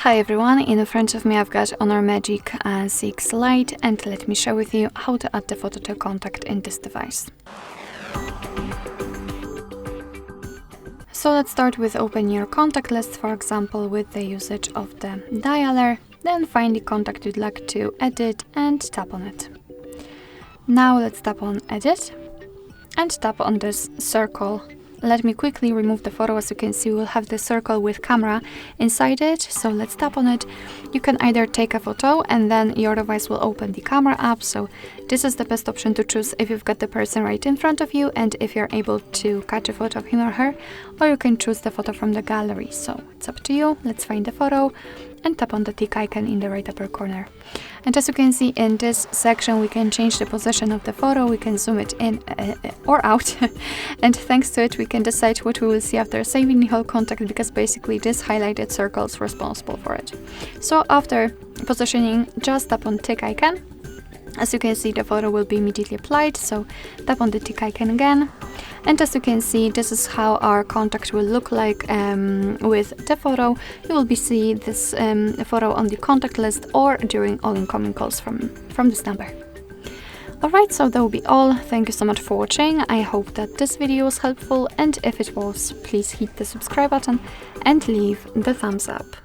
Hi everyone, in front of me I've got Honor Magic 6 Lite, and let me share with you how to add the photo to contact in this device. So let's start with opening your contact list, for example with the usage of the dialer, then find the contact you'd like to edit and tap on it. Now let's tap on edit and tap on this circle. Let me quickly remove the photo. As you can see, we'll have the circle with camera inside it, so let's tap on it. You can either take a photo and then your device will open the camera app, so this is the best option to choose if you've got the person right in front of you and if you're able to catch a photo of him or her, or you can choose the photo from the gallery, so it's up to you. Let's find the photo and tap on the tick icon in the right upper corner. And as you can see, in this section we can change the position of the photo, we can zoom it in or out and thanks to it we can decide what we will see after saving the whole contact, because basically this highlighted circle is responsible for it. So after positioning, just tap on tick icon. As you can see, the photo will be immediately applied, so tap on the tick icon again. And as you can see, this is how our contact will look like with the photo. You will be seeing this photo on the contact list or during all incoming calls from this number. Alright, so that will be all. Thank you so much for watching. I hope that this video was helpful, and if it was, please hit the subscribe button and leave the thumbs up.